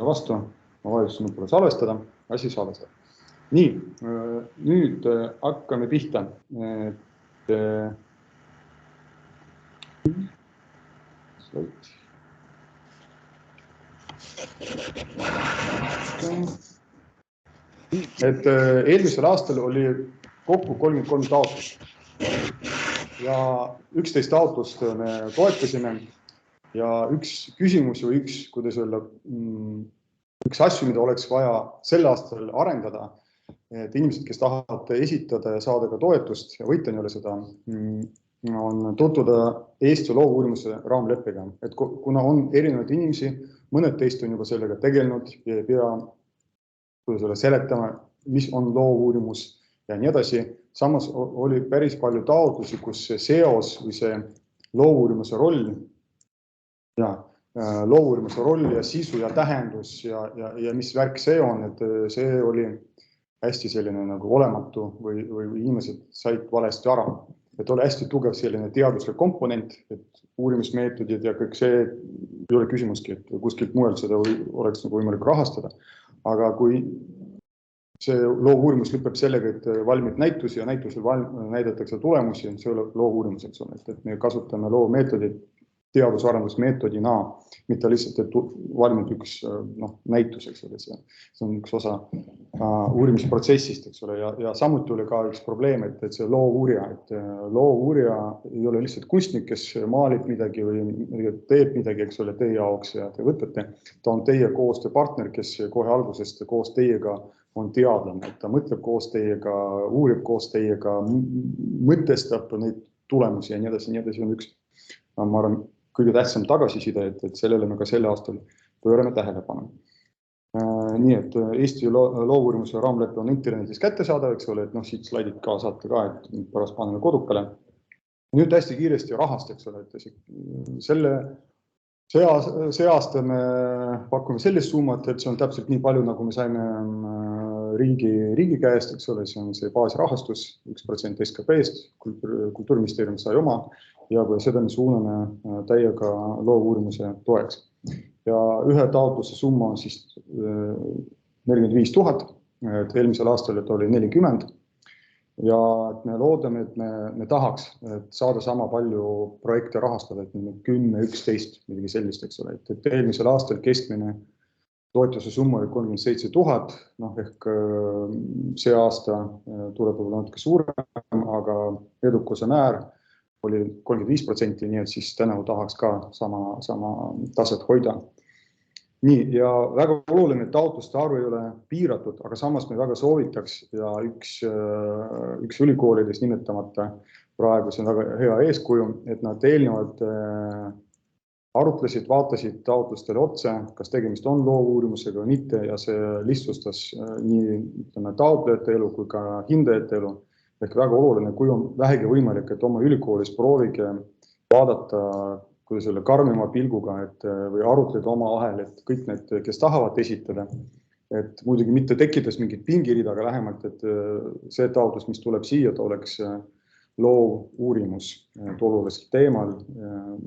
vastu, ma vajutasin nupule salvestada, asi salvestada. Nii, nüüd hakkame pihta. Eelmisel aastal oli kokku 33 taotlust ja 11 taotlust me toetasime ja üks küsimus või üks asju, mida oleks vaja sel aastal arendada, et inimesed, kes tahavad esitada ja saada ka toetust ja võita ei ole seda, on tutvuda Eesti loovuurimuse raamleppega. Et kuna on erinevaid inimesi, mõned teist on juba sellega tegelenud ja ei pea seletama, mis on loovuurimus ja nii edasi. Samas oli päris palju taotlusi, kus see seos või see loovuurimuse roll ja sisu ja tähendus ja mis värk see on, et see oli hästi selline nagu olematu või inimesed said valesti aru. Et oli hästi tugev selline teaduslik komponent, et uurimismeetodid ja kõik see ei ole küsimuski, et kuskilt mujalt seda oleks nagu võimalik rahastada. Aga kui see loovuurimus lõpeb sellega, et valmib näitus ja näitusel näidatakse tulemusi, see on loovuurimus, eks ole, et me kasutame loovmeetodit teadusarendusmeetodina, mitte lihtsalt, et valmib üks näitus, eks ole, see on üks osa uurimisprotsessist, eks ole, ja samuti oli ka üks probleem, et see loovuurija ei ole lihtsalt kunstnik, kes maalib midagi või teeb midagi, eks ole, teie jaoks ja te võtate. Ta on teie koostööpartner, kes kohe algusest koos teiega on teadlane, et ta mõtleb koos teiega, uurib koos teiega, mõtestab neid tulemusi ja nii edasi on üks, ma arvan, kõige tähtsam tagasiside, et sellele me ka selle aastal pöörame tähelepanu. Nii, et Eesti loovuurimuse raamlepe on internetis kättesaadav, eks ole, et siit slaidid ka saate ka, et pärast paneme kodukale. Nüüd hästi kiiresti rahast, eks ole, et see aasta me pakume sellist summat, et see on täpselt nii palju, nagu me saime riigi käest, eks ole, see on see baasrahastus, 1% SKP-st, Kultuuriministeerium sai oma ja seda me suuname täiega loovuurimuse toeks. Ja ühe taotluse summa on siis 45 000, et eelmisel aastal oli 40 ja me loodame, et me tahaks saada sama palju projekte rahastada, et 10, 11, midagi sellist, eks ole, et eelmisel aastal keskmine toetuse summa oli 37 000, ehk see aasta tuleb võib-olla natuke suurem, aga edukuse määr oli 35%, nii et siis tänavu tahaks ka sama taset hoida. Nii, ja väga oluline, et taotluste arv ei ole piiratud, aga samas me väga soovitaks ja üks ülikoolides nimetamata praegu, see on väga hea eeskuju, et nad eelnevalt arutlesid, vaatasid taotlustele otse, kas tegemist on loovuurimusega või mitte ja see lihtsustas nii taotlejate elu kui ka hindajate elu. Ehk väga oluline, kui on vähegi võimalik, et oma ülikoolis proovige vaadata kuidas selle karmima pilguga või arutleda oma vahel, et kõik need, kes tahavad esitada, et muidugi mitte tekkides mingit pingirida, aga vähemalt, et see taotlus, mis tuleb siia, ta oleks loovuurimus olulisel teemal,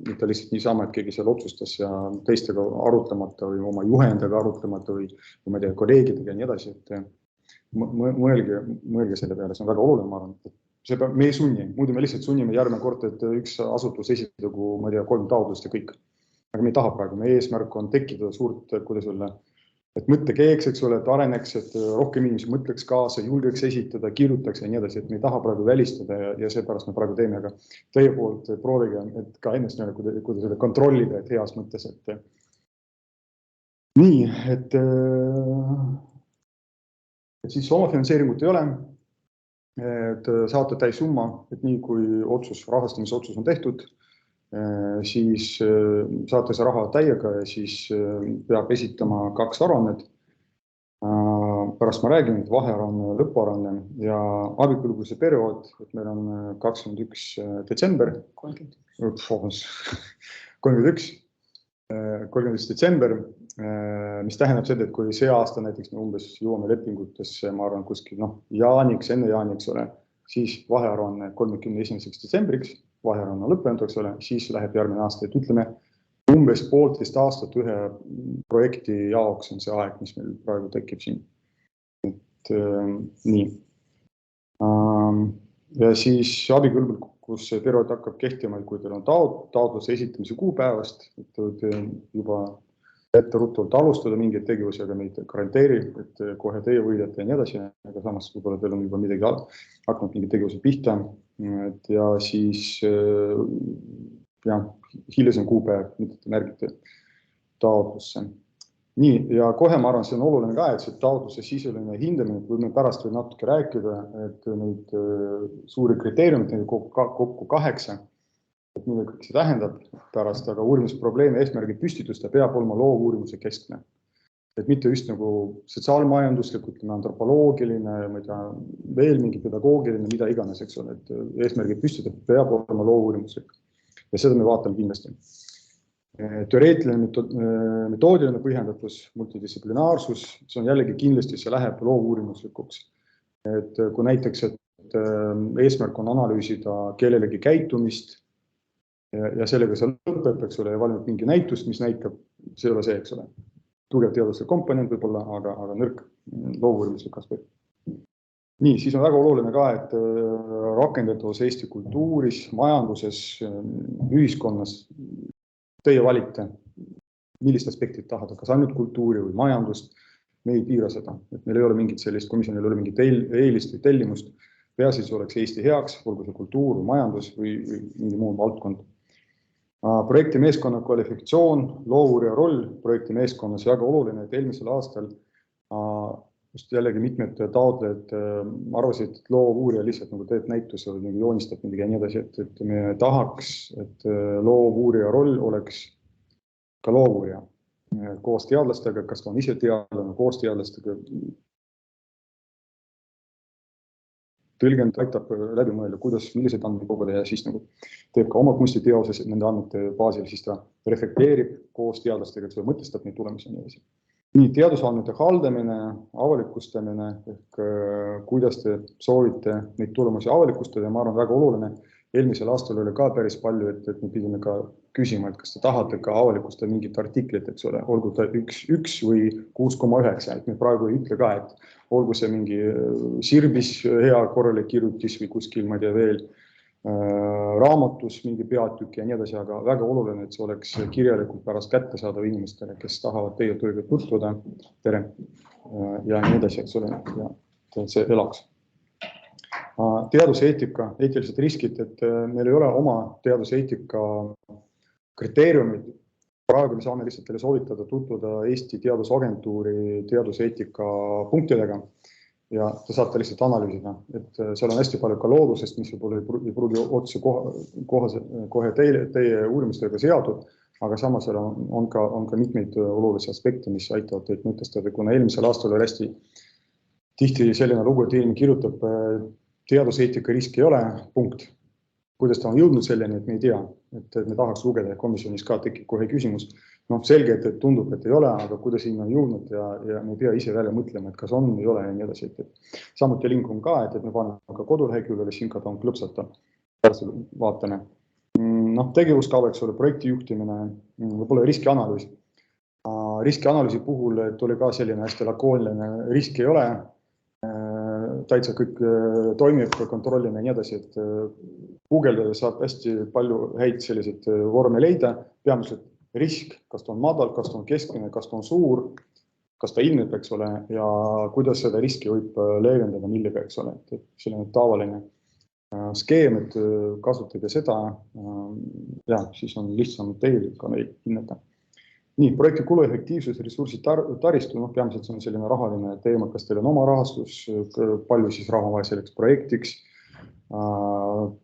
mitte lihtsalt niisama, et keegi seal otsustas ja teistega arutlemata või oma juhendaga arutlemata või ma ei tea, kolleegidega ja nii edasi, et mõelge selle peale, see on väga oluline, ma arvan. Me ei sunni, muidu me lihtsalt sunnime järgmine kord, et üks asutus esitagu, ma ei tea, 3 taotlust ja kõik. Aga me ei taha praegu, meie eesmärk on tekkida suurt, kuidas öelda, et mõttekeeks, eks ole, et areneks, et rohkem inimesi mõtleks kaasa, julgeks esitada, kirjutaks ja nii edasi, et me ei taha praegu välistada ja seepärast me praegu teeme, aga teie poolt proovige, et ka ennast kuidas selle kontrollida, et heas mõttes, et nii, et siis omafinantseeringut ei ole, et saate täis summa, et nii kui rahastamisotsus on tehtud, siis saate see raha täiega ja siis peab esitama 2 aruannet. Pärast ma räägin, et vahearuanne, lõpuaruanne ja abikõlbulikkuse periood, et meil on 21. detsember, 31. detsember, mis tähendab seda, et kui see aasta näiteks me umbes jõuame lepingutesse, ma arvan kuskil jaaniks, enne jaaniks ole, siis vahearuanne 31. detsembriks, vahearuanne lõppenud, eks ole, siis läheb järgmine aasta, et ütleme, umbes 1,5 aastat ühe projekti jaoks on see aeg, mis meil praegu tekib siin. Nii. Ja siis abikõlbulikkuse periood hakkab kehtima, kui teil on taotluse esitamise kuupäevast, et juba etteruttuvalt alustada mingeid tegevusi, aga meid garanteerib, et kohe teie võidate ja nii edasi, aga samas võib-olla teil on juba midagi hakanud mingi tegevuse pihta. Ja siis hilisem kuupäev, mida te märgite taotlusse. Nii, ja kohe ma arvan, see on oluline ka, et see taotluse sisuline hindamine, et võime pärast veel natuke rääkida, et neid suuri kriteeriumid, neid kokku 8, et mida kõik see tähendab pärast, aga uurimisprobleemi eesmärgi püstitusta peab olema loovuurimuse keskne. Et mitte just nagu sotsiaalmajanduslikult, antropoloogiline, ma ei tea, veel mingi pedagoogiline, mida iganes, eks ole, et eesmärgi püstitada peab olema loovuurimuslik. Ja seda me vaatame kindlasti. Teoreetiline metoodiline põhjendatus, multidistsiplinaarsus, see on jällegi kindlasti, see läheb loovuurimuslikuks. Et kui näiteks, et eesmärk on analüüsida kellelegi käitumist ja sellega see lõpeb, eks ole, ja valmib mingi näitust, mis näitab, see ei ole see, eks ole. Tugev teaduslik komponent võib olla, aga nõrk loovuurimuslik aspekt. Nii, siis on väga oluline ka, et rakendatavus Eesti kultuuris, majanduses, ühiskonnas, teie valite, millist aspektid tahate, kas ainult kultuuri või majandust, me ei piira seda, et meil ei ole mingit sellist, komisjonil ei ole mingit eelist või tellimust, peaasi oleks Eesti heaks, olgu see kultuur või majandus või mingi muu valdkond. Projekti meeskonna kvalifikatsioon, loovuurija roll projekti meeskonnas väga oluline, et eelmisel aastal just jällegi mitmed taotlejad arvasid, et loovuurija lihtsalt nagu teeb näituse või joonistab midagi ja nii edasi, et me tahaks, et loovuurija roll oleks ka loovuurija koos teadlastega, kas ta on ise teadlane, koos teadlastega. Tõlgend aitab läbi mõelda, millised andmeid koguda ja siis nagu teeb ka oma kunstiteoses nende andmete baasil, siis ta reflekteerib koos teadlastega, et see mõtestab neid tulemusi ja nii edasi. Nii, teadusandmete haldamine, avalikustamine, ehk kuidas te soovite neid tulemusi avalikustada ja ma arvan väga oluline. Eelmisel aastal oli ka päris palju, et me pidime ka küsima, et kas te tahate ka avalikustada mingit artiklit, eks ole, olgu ta 1 või 6,9, et me praegu ei ütle ka, et olgu see mingi Sirbis hea korralik kirjutis või kuskil, ma ei tea veel, raamatus mingi peatükk ja nii edasi, aga väga oluline, et see oleks kirjalikult pärast kättesaadav inimestele, kes tahavad teie tööga tutvuda, tere, ja nii edasi, eks ole, ja see elaks. Teaduseetika, eetilised riskid, et meil ei ole oma teaduseetika kriteeriumid. Praegu me saame lihtsalt teile soovitada tutvuda Eesti Teadusagentuuri teaduseetika punktidega ja te saate lihtsalt analüüsida, et seal on hästi palju ka loodusest, mis võib-olla ei pruugi otse kohe teie uurimistega seatud, aga samas seal on ka mitmeid olulisi aspekte, mis aitavad teid mõtestada, kuna eelmisel aastal oli hästi tihti selline lugu, et inimene kirjutab teaduseetika riski ei ole, punkt. Kuidas ta on jõudnud selleni, et me ei tea, et me tahaks lugeda ja komisjonis ka tekib kohe küsimus. Selge, et tundub, et ei ole, aga kuidas sinna on jõudnud ja me ei pea ise välja mõtlema, et kas on, ei ole ja nii edasi. Samuti link on ka, et me paneme ka koduleheküljele, siin ka ta on klõpsata, vaatame. Tegevuskava, eks ole, projekti juhtimine, võib-olla riskianalüüs. Riskianalüüsi puhul oli ka selline hästi lakooniline, riski ei ole, täitsa kõik toimib, kontrollime ja nii edasi, et Google'da saab hästi palju häid selliseid vorme leida, peamiselt risk, kas ta on madal, kas ta on keskmine, kas ta on suur, kas ta ilmneb, eks ole, ja kuidas seda riski võib leevendada millega, eks ole, et selline tavaline skeem, et kasutage seda, ja siis on lihtsam teil ka neid hinnata. Nii, projekti kuluefektiivsus, ressursi taristu, peamiselt see on selline rahaline teema, kas teil on oma rahastus, palju siis raha vaja selleks projektiks,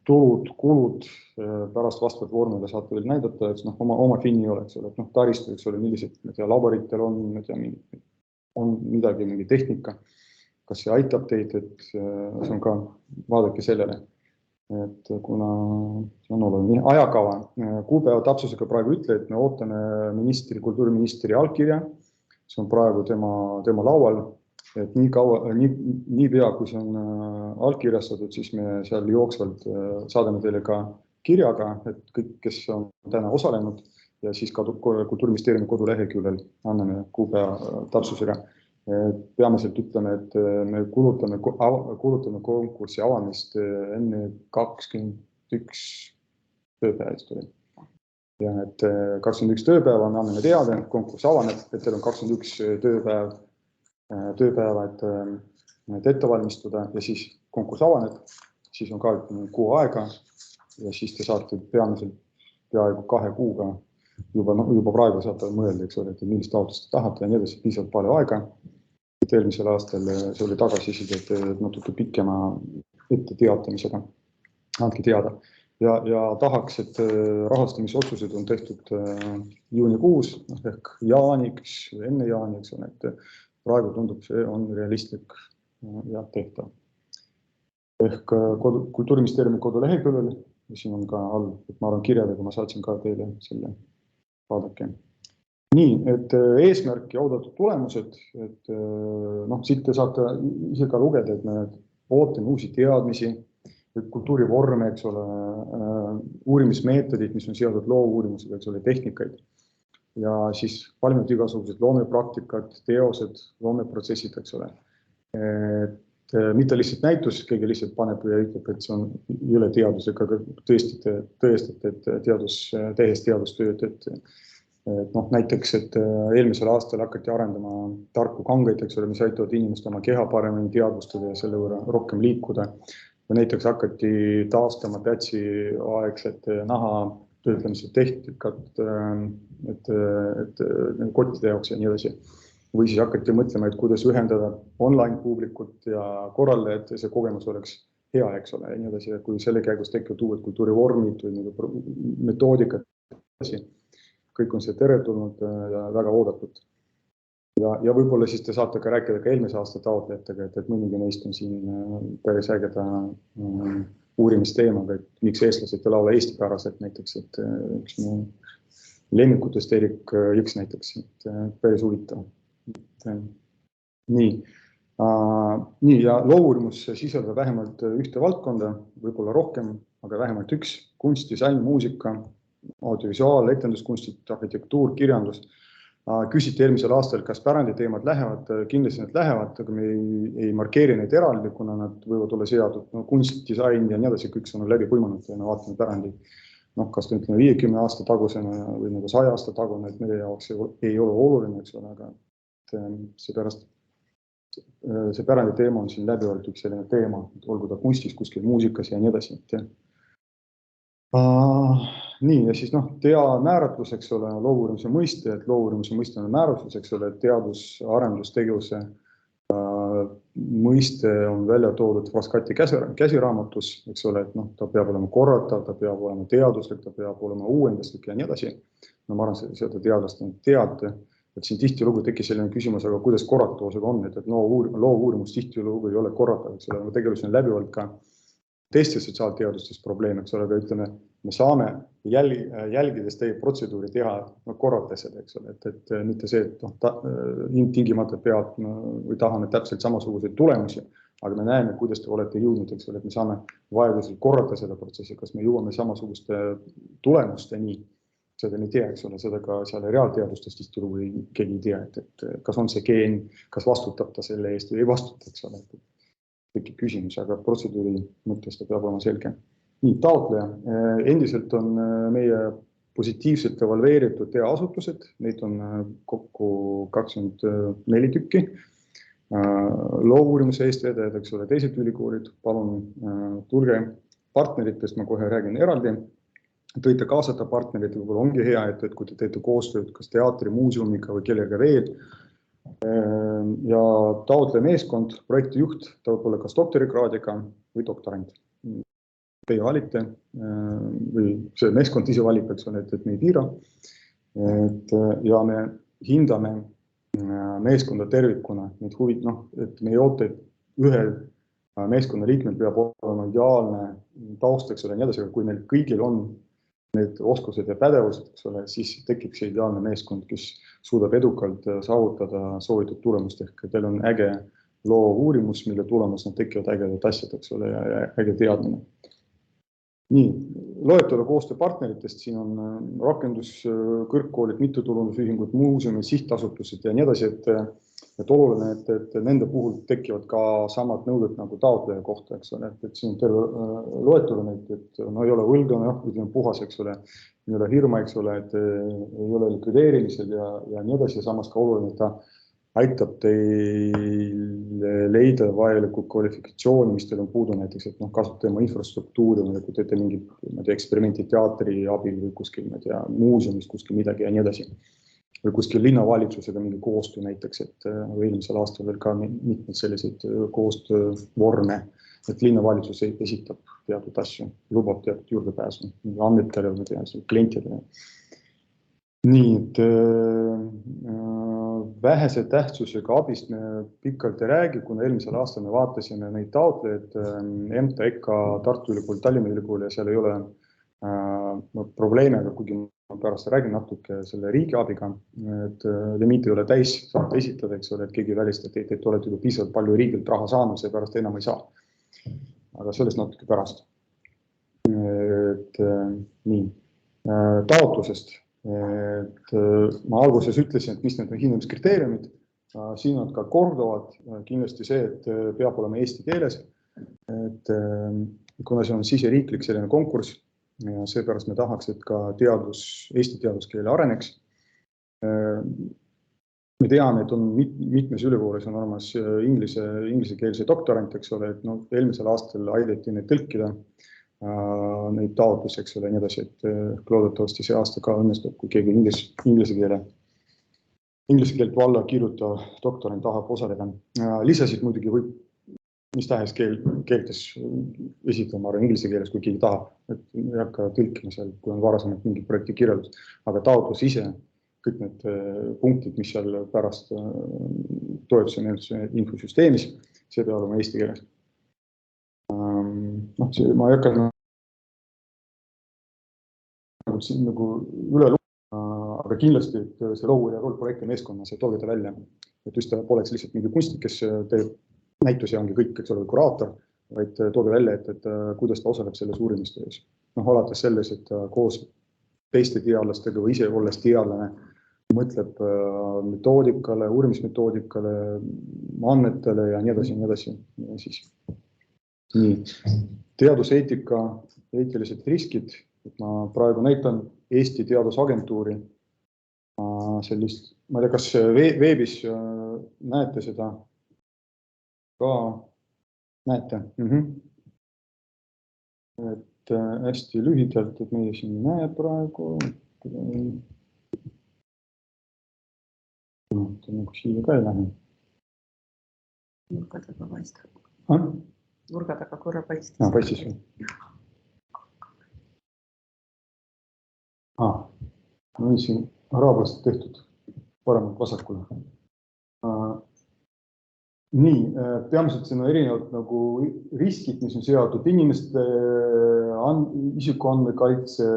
tulud, kulud, pärast vastavalt vormile saate veel näidata, et oma finni ei ole, eks ole, taristu, eks ole, millised laboritel on midagi, mingi tehnika, kas see aitab teid, et see on ka, vaadake sellele. Et kuna see on oluline ajakava, kuupäeva täpsusega praegu ütle, et me ootame kultuuriministri allkirja, see on praegu tema laual, et nii pea, kui see on allkirjastatud, siis me seal jooksvalt saadame teile ka kirjaga, et kõik, kes on täna osalenud ja siis ka Kultuuriministeeriumi koduleheküljel anname kuupäeva täpsusega. Peamiselt ütleme, et me kuulutame konkursi avamist enne 21 tööpäevast oli. Ja et 21 tööpäeva me anname teada, et konkurss avaneb, et teil on 21 tööpäeva, et ette valmistuda ja siis konkurss avaneb, siis on ka kuu aega ja siis te saate peamiselt peaaegu 2 kuuga juba praegu saate mõelda, eks ole, et millist taotlust te tahate ja nii edasi, piisavalt palju aega. Et eelmisel aastal see oli tagasiside, et natuke pikema ette teatamisega, andke teada. Ja tahaks, et rahastamisotsused on tehtud juunikuus, ehk jaaniks, enne jaani, eks ole, et praegu tundub, see on realistlik ja tehtav. Ehk Kultuuriministeeriumi koduleheküljel, siin on ka all, et ma arvan kirjadega, ma saatsin ka teile selle vaadake. Nii, et eesmärk ja oodatud tulemused, et siit te saate ise ka lugeda, et me ootame uusi teadmisi, kultuurivorme, eks ole, uurimismeetodid, mis on seotud loovuurimusega, eks ole, tehnikaid. Ja siis paljud igasugused loomepraktikad, teosed, loomeprotsessid, eks ole. Et mitte lihtsalt näitus, keegi lihtsalt paneb ja ütleb, et see ei ole teadus, ega tõestate, et tehes teadustööd, et näiteks, et eelmisel aastal hakati arendama tarku kangeid, eks ole, mis aitavad inimest oma keha paremini teadvustada ja selle võrra rohkem liikuda. Ja näiteks hakati taastama Pätsi aegset naha töötlemise tehnikat, et kottide jaoks ja nii edasi. Või siis hakati mõtlema, et kuidas ühendada online publikut ja korralle, et see kogemus oleks hea, eks ole, ja nii edasi. Kui selle käigus tekivad uued kultuurivormid või metoodikad, kõik on see teretulnud ja väga oodatud. Ja võib-olla siis te saate ka rääkida ka eelmise aasta taotlejatega, et mõnigi neist on siin päris ägeda uurimisteemaga, et miks eestlased ei laula eestipäraselt näiteks, et üks lemmikutest Erik Jõks näiteks, et päris huvitav. Nii, ja loovuurimus sisaldab vähemalt ühte valdkonda, võib-olla rohkem, aga vähemalt üks: kunst, disain, muusika, audiovisuaal, etenduskunstid, arhitektuur, kirjandus. Küsiti eelmisel aastal, kas päranditeemad lähevad, kindlasti need lähevad, aga me ei markeeri neid eraldi, kuna nad võivad olla seatud. Kunst, disain ja nii edasi, kõik on läbi põimunud ja me vaatame pärandi, kas ta ütleme 50 aasta tagusena või 100 aasta tagune, et meie jaoks ei ole oluline, eks ole, aga seepärast see päranditeema on siin läbivalt üks selline teema, olgu ta kunstis, kuskil muusikas ja nii edasi. Nii, ja siis tea määratlus, eks ole, loovuurimise mõiste, et loovuurimise mõiste on määratlus, eks ole, teadus-arendustegevuse mõiste on välja toodud Frascati käsiraamatus, eks ole, et ta peab olema korratav, ta peab olema teaduslik, ta peab olema uuenduslik ja nii edasi. Ma arvan, seda teadlast teate, et siin tihtilugu tekkis selline küsimus, aga kuidas korratavusega on, et loovuurimus tihtilugu ei ole korratav, eks ole, ma tegelesin läbivalt ka teistes sotsiaalteadustes probleeme, eks ole, aga ütleme, me saame jälgides teie protseduuri teha korrates seda, eks ole, et mitte see, et tingimata peab või tahame täpselt samasuguseid tulemusi, aga me näeme, kuidas te olete jõudnud, eks ole, et me saame vajadusel korrata seda protsessi, kas me jõuame samasuguste tulemusteni, seda me ei tea, eks ole, seda ka seal reaalteadustes tihtilugu keegi ei tea, et kas on see geen, kas vastutab ta selle eest või ei vastuta, eks ole. Tekib küsimus, aga protseduuri mõttes ta peab olema selge. Nii, taotleja. Endiselt on meie positiivselt evalveeritud teaasutused, neid on kokku 24 tükki. Loovuurimuse eestvedajad, eks ole, teised ülikoolid, palun tulge partneritest, ma kohe räägin eraldi. Võite kaasata partnerid, võib-olla ongi hea, et kui te teete koostööd kas teatri, muuseumiga või kellega veel. Ja taotleja meeskond, projektijuht, ta võib olla kas doktorikraadiga või doktorant. Teie valite või see meeskond ise valib, eks ole, et me ei piira. Ja me hindame meeskonda tervikuna, et me ei oota, et ühel meeskonna liikmel peab olema ideaalne taust, eks ole, nii edasi, aga kui meil kõigil on need oskused ja pädevused, eks ole, siis tekib see ideaalne meeskond, kes suudab edukalt saavutada soovitud tulemust, ehk teil on äge loovuurimus, mille tulemus tekivad ägedad asjad, eks ole, ja äge teadmine. Nii, loetelu koostööpartneritest, siin on rakenduskõrgkoolid, mittetulundusühingud, muuseumid, sihtasutused ja nii edasi, et oluline, et nende puhul tekivad ka samad nõuded nagu taotleja kohta, eks ole, et siin on terve loetelu neid, et no ei ole võlgane, ütleme puhas, eks ole, ei ole hirma, eks ole, et ei ole likvideerimisel ja nii edasi, ja samas ka oluline, et ta aitab teil leida vajalikku kvalifikatsiooni, mis teil on puudu näiteks, et kasutada oma infrastruktuuri, kui teete mingid eksperimenti teatri abil või kuskil, muuseumis kuskil midagi ja nii edasi. Või kuskil linnavalitsusega mingi koostöö näiteks, et eelmisel aastal veel ka mitmed selliseid koostöövorme, et linnavalitsus esitab teatud asju, lubab teatud juurdepääsu andmetele või klientidele. Nii, et vähese tähtsusega abist me pikalt ei räägi, kuna eelmisel aastal me vaatasime neid taotlejaid EMTA, EKA, Tartu Ülikool, Tallinna Ülikool ja seal ei ole probleeme, kuigi ma pärast räägin natuke selle riigiabiga, et limiit ei ole täis saate esitada, eks ole, et keegi välistab, et olete juba piisavalt palju riigilt raha saanud, seepärast enam ei saa. Aga sellest natuke pärast. Et nii, taotlusest. Et ma alguses ütlesin, et mis need hindamiskriteeriumid, siin on ka korduvad kindlasti see, et peab olema eesti keeles, et kuna see on siseriiklik selline konkurss ja seepärast me tahaks, et ka Eesti teaduskeele areneks. Me teame, et on mitmes ülikoolis on olemas inglisekeelse doktorant, eks ole, et eelmisel aastal aidati neid tõlkida neid taotlusi, eks ole, nii edasi, et loodetavasti see aasta ka õnnestub, kui keegi inglise keelt valla kirjutav doktorant tahab osaleda. Lisasid muidugi võib mis tahes keeltes esitama inglise keeles, kui keegi tahab, et ei hakka tõlkima seal, kui on varasemalt mingi projekti kirjeldus, aga taotlus ise, kõik need punktid, mis seal pärast toetuse infosüsteemis, see peab olema eesti keeles. Ma ei hakka nagu üle lugema, aga kindlasti see loovu ja roll projekti meeskonnas, et tooge ta välja, et just poleks lihtsalt mingi kunstnik, kes teeb näitusi ongi kõik, eks ole, kuraator, vaid tooge välja, et kuidas ta osaleb selles uurimistöös. Alates selles, et koos teiste teadlastega või ise olles teadlane mõtleb metoodikale, uurimismetoodikale, andmetele ja nii edasi, nii edasi. Ja siis. Nii, teaduseetika, eetilised riskid, et ma praegu näitan Eesti Teadusagentuuri sellist, ma ei tea, kas veebis näete seda ka, näete. Et hästi lühidalt, et meie siin näe praegu. Nagu siia ka ei lähe. Nurga taga paistab. Nurga taga korra paistis. Paistis või? No siin araablased tehtud paremalt vasakule. Nii, peamiselt siin on erinevad nagu riskid, mis on seotud inimeste isikuandmekaitse,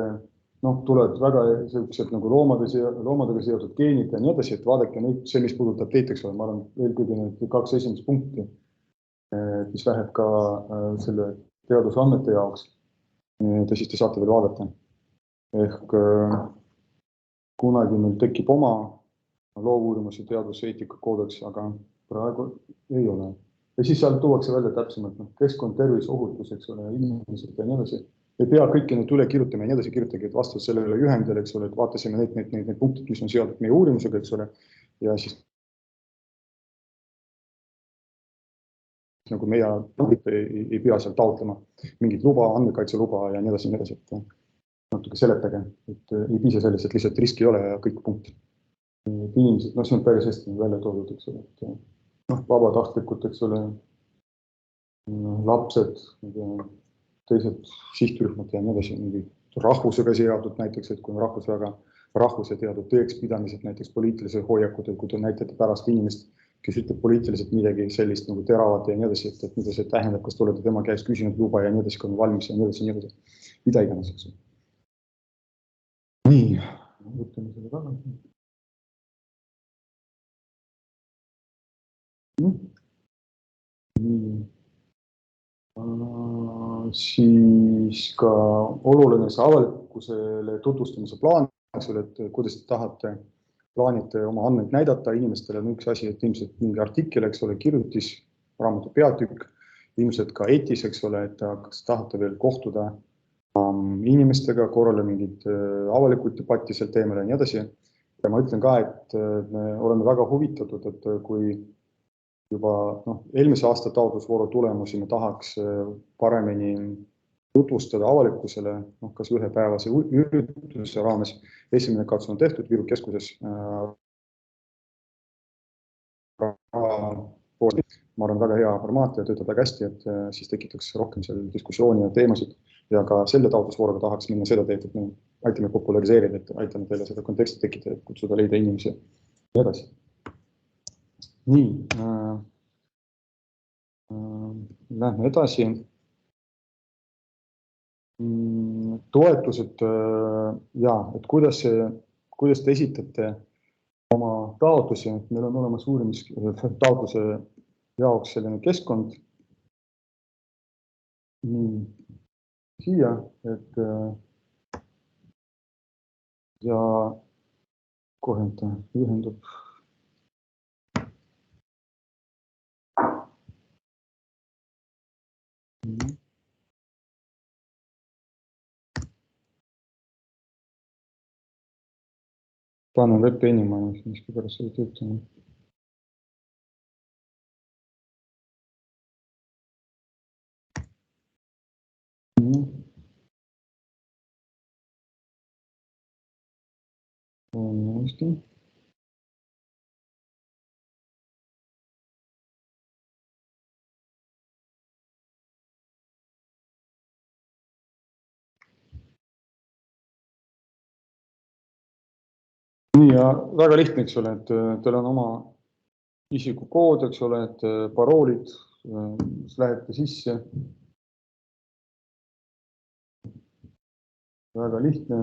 tulevad väga sellised nagu loomadega seotud geenid ja nii edasi, et vaadake neid, see, mis puudutab teid, eks ole, ma olen eelkõige need 2 esimest punkti, mis läheb ka selle teadusandmete jaoks, ja siis te saate veel vaadata. Ehk kunagi meil tekib oma loovuurimus ja teaduseetika koodeks, aga praegu ei ole. Ja siis seal tuuakse välja täpsemalt keskkond, tervis, ohutus, eks ole, inimesed ja nii edasi. Ei pea kõiki neid üle kirjutama ja nii edasi kirjutage, et vastavalt sellele juhendile, eks ole, et vaatasime neid punktid, mis on seotud meie uurimusega, eks ole, ja siis nagu meie ei pea seal taotlema mingit luba, andmekaitse luba ja nii edasi, et natuke seletage, et ei piisa sellest, et lihtsalt riski ei ole ja kõik punkt. Inimesed, see on päris hästi välja toodud, eks ole, et vabatahtlikud, eks ole, lapsed, teised sihtrühmad ja nii edasi, rahvusega seotud näiteks, et kui on rahvuse teadud tõekspidamised, näiteks poliitilised hoiakud, kui te näitate pärast inimest, kes ütleb poliitiliselt midagi sellist nagu teravat ja nii edasi, et mida see tähendab, kas te olete tema käest küsinud luba ja nii edasi, kui on valmis ja nii edasi, mida iganes, eks ole. Nii, võtame selle tagasi. Nii. Siis siis ka oluline see avalikkusele tutvustamise plaan, et kuidas te tahate, plaanite oma andmeid näidata inimestele, on üks asi, et ilmselt mingi artikkel, eks ole, kirjutis, raamatu peatükk, ilmselt ka eetis, eks ole, et kas tahate veel kohtuda inimestega, korrale mingit avalikult debatti sel teemal ja nii edasi. Ja ma ütlen ka, et me oleme väga huvitatud, et kui juba eelmise aasta taotlusvooru tulemusi me tahaks paremini tutvustada avalikkusele, kas ühepäevase ürituse raames. Esimene katse on tehtud Viru keskuses. Ma arvan, väga hea formaat ja töötab väga hästi, et siis tekitaks rohkem seal diskussiooni ja teemasid. Ja ka selle taotlusvooruga tahaks minna seda teed, et me aitame populariseerida, et aitame teile seda konteksti tekitada, et kutsuda leida inimesi ja edasi. Nii, lähme edasi. Toetused ja, et kuidas te esitate oma taotlusi, meil on olemas uurimistaotluse jaoks selline keskkond. Siia, et ja kohe ta ühendub. Panen VPN-i, ma miski pärast seda töötama. Nii ja väga lihtne, eks ole, et teil on oma isikukood, eks ole, et paroolid, siis lähete sisse. Väga lihtne.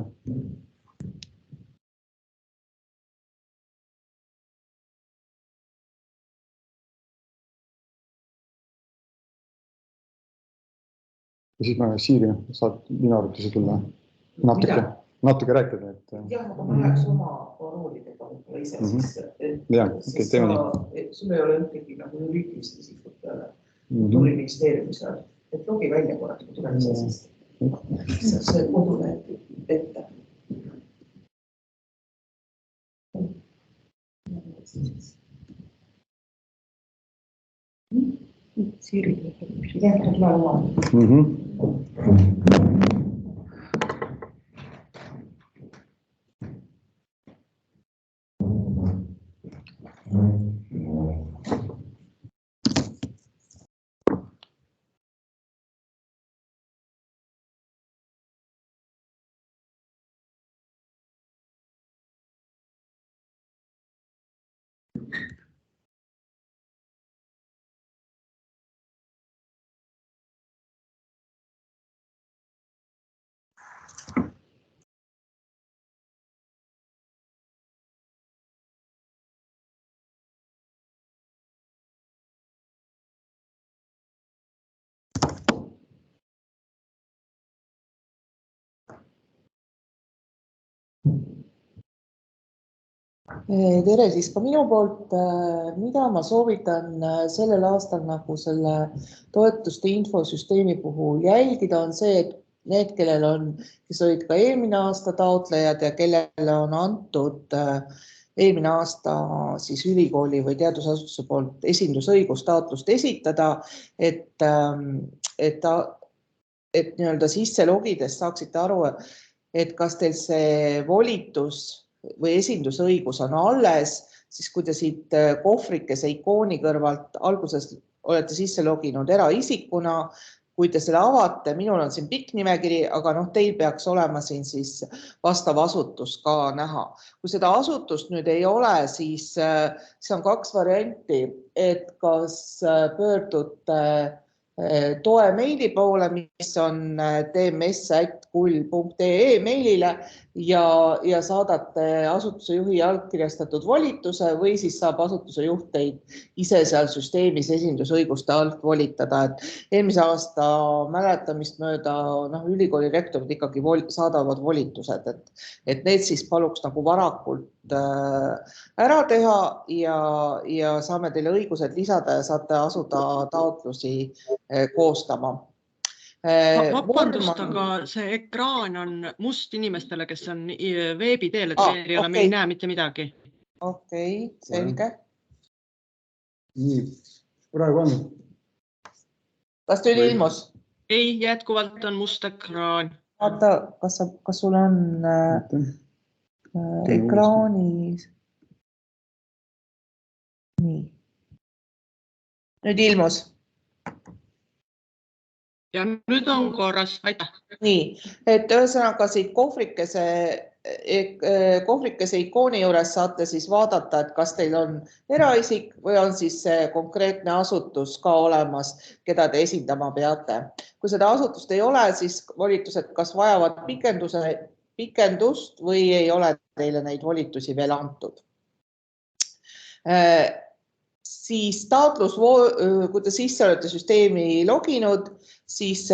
Ja siis ma Siiri saad minu arvutuse tulla natuke rääkida. Jah, aga ma läheks oma paroolidega ise siis. Jah, okei, teeme nii. Sul ei ole ühtegi nagu juriidilist isikut peale Kultuuriministeeriumi seal. Et logi välja korraks, kui tuleb ise siis. See kodule ette. Siiri. Jah, tule oma. Tere siis ka minu poolt, mida ma soovitan sellel aastal nagu selle toetuste infosüsteemi puhul jälgida on see, et need, kes olid ka eelmine aasta taotlejad ja kellele on antud eelmine aasta siis ülikooli või teadusasutuse poolt esindusõigus taotlust esitada, et nii-öelda sisse logides saaksite aru, et kas teil see volitus või esindusõigus on alles, siis kui te siit kohvrikese ikooni kõrvalt alguses olete sisse loginud eraisikuna, kui te selle avate, minul on siin pikk nimekiri, aga teil peaks olema siin siis vastav asutus ka näha. Kui seda asutust nüüd ei ole, siis see on 2 varianti, et kas pöördute toe meili poole, mis on tms@kull.ee meilile ja saadate asutuse juhi allkirjastatud volituse või siis saab asutuse juht teid ise seal süsteemis esindusõiguste alt volitada. Et eelmise aasta mäletamist mööda ülikooli rektorid ikkagi saadavad volitused, et need siis paluks nagu varakult ära teha ja saame teile õigused lisada ja saate asuda taotlusi koostama. Vabandust, aga see ekraan on must inimestele, kes on veebi teel, et me ei näe mitte midagi. Okei, selge. Nii, praegu on. Kas tuli ilmus? Ei, jätkuvalt on must ekraan. Vaata, kas sul on ekraanis? Nii. Nüüd ilmus. Ja nüüd on korras, aitäh. Nii, et ühesõnaga siit kohvrikese ikooni juures saate siis vaadata, et kas teil on eraisik või on siis see konkreetne asutus ka olemas, keda te esindama peate. Kui seda asutust ei ole, siis volitused kas vajavad pikendust või ei ole teile neid volitusi veel antud. Siis kui te sisse olete süsteemi loginud, siis